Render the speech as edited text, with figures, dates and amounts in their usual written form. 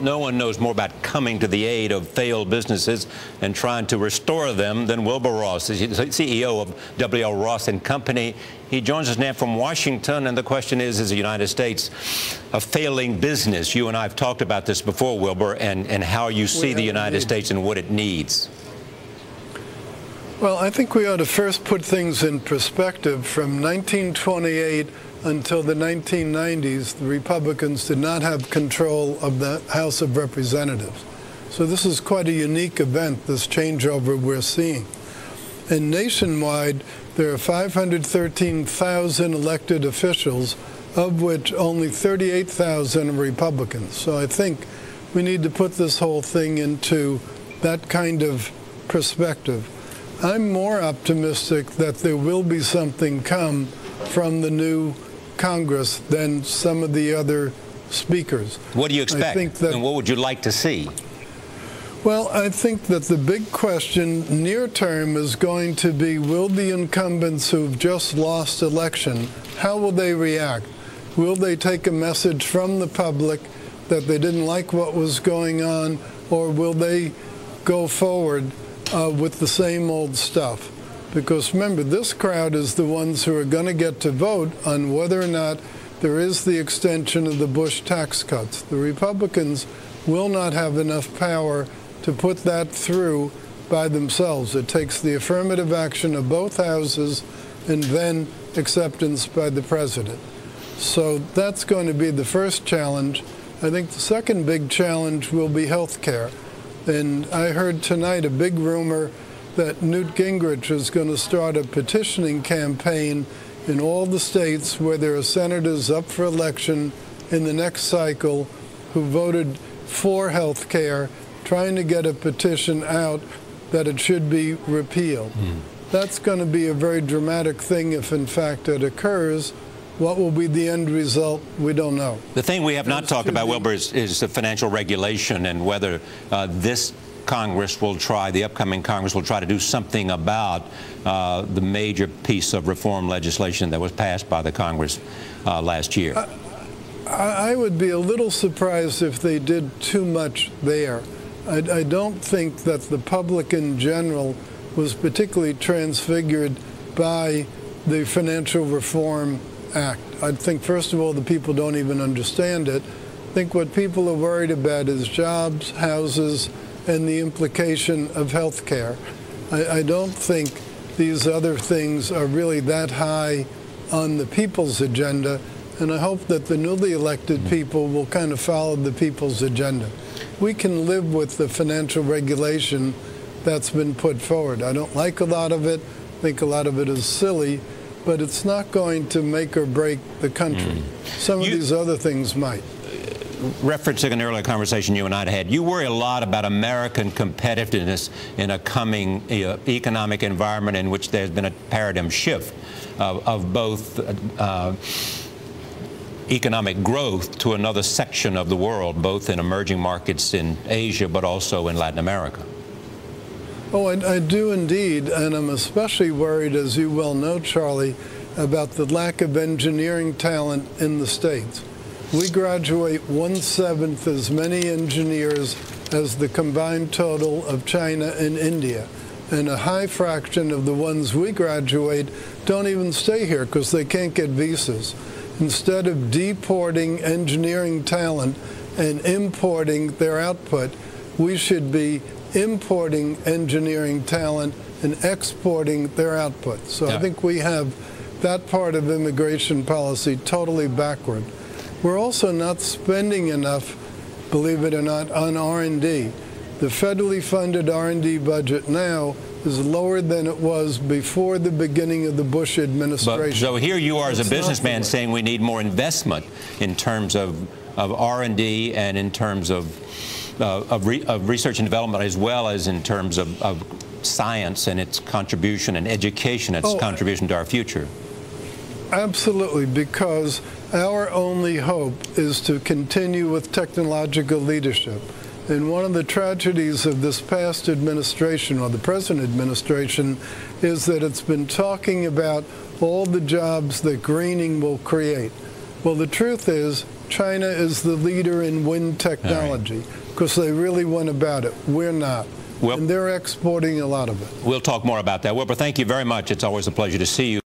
No one knows more about coming to the aid of failed businesses and trying to restore them than Wilbur Ross, the CEO of W.L. Ross and Company. He joins us now from Washington, and the question is the United States a failing business? You and I have talked about this before, Wilbur, and how you see the United States and what it needs. Well, I think we ought to first put things in perspective. From 1928 until the 1990s, the Republicans did not have control of the House of Representatives. So this is quite a unique event, this changeover we're seeing. And nationwide, there are 513,000 elected officials, of which only 38,000 are Republicans. So I think we need to put this whole thing into that kind of perspective. I'm more optimistic that there will be something come from the new Congress than some of the other speakers. What do you expect? And what would you like to see? Well, I think that the big question near term is going to be, will the incumbents who've just lost election, how will they react? Will they take a message from the public that they didn't like what was going on, or will they go forward with the same old stuff? Because remember, this crowd is the ones who are going to get to vote on whether or not there is the extension of the Bush tax cuts. The Republicans will not have enough power to put that through by themselves. It takes the affirmative action of both houses and then acceptance by the president. So that's going to be the first challenge. I think the second big challenge will be health care. And I heard tonight a big rumor that Newt Gingrich is going to start a petitioning campaign in all the states where there are senators up for election in the next cycle who voted for health care, trying to get a petition out that it should be repealed. That's going to be a very dramatic thing if, in fact, it occurs. What will be the end result? We don't know. The thing we have not talked about, Wilbur, is the financial regulation and whether this Congress will try, the upcoming Congress will try to do something about the major piece of reform legislation that was passed by the Congress last year. I would be a little surprised if they did too much there. I don't think that the public in general was particularly transfigured by the Financial Reform Act. I think, first of all, the people don't even understand it. I think what people are worried about is jobs, houses, and the implication of health care. I don't think these other things are really that high on the people's agenda, and I hope that the newly elected people will kind of follow the people's agenda. We can live with the financial regulation that's been put forward. I don't like a lot of it. I think a lot of it is silly, but it's not going to make or break the country. Some of these other things might. Referencing an earlier conversation you and I had, you worry a lot about American competitiveness in a coming economic environment in which there's been a paradigm shift of both economic growth to another section of the world, both in emerging markets in Asia, but also in Latin America. Oh, I do indeed, and I'm especially worried, as you well know, Charlie, about the lack of engineering talent in the States. We graduate 1/7 as many engineers as the combined total of China and India. And a high fraction of the ones we graduate don't even stay here because they can't get visas. Instead of deporting engineering talent and importing their output, we should be importing engineering talent and exporting their output. So I think we have that part of immigration policy totally backward. We're also not spending enough, believe it or not, on R&D. The federally funded R&D budget now is lower than it was before the beginning of the Bush administration. So here you are as a businessman saying we need more investment in terms of R&D and in terms of research and development, as well as in terms of science and its contribution, and education, its contribution to our future. Absolutely, because our only hope is to continue with technological leadership. And one of the tragedies of this past administration, or the present administration, is that it's been talking about all the jobs that greening will create. Well, the truth is, China is the leader in wind technology because they really went about it. We're not. Well, and they're exporting a lot of it. We'll talk more about that. Wilbur, thank you very much. It's always a pleasure to see you.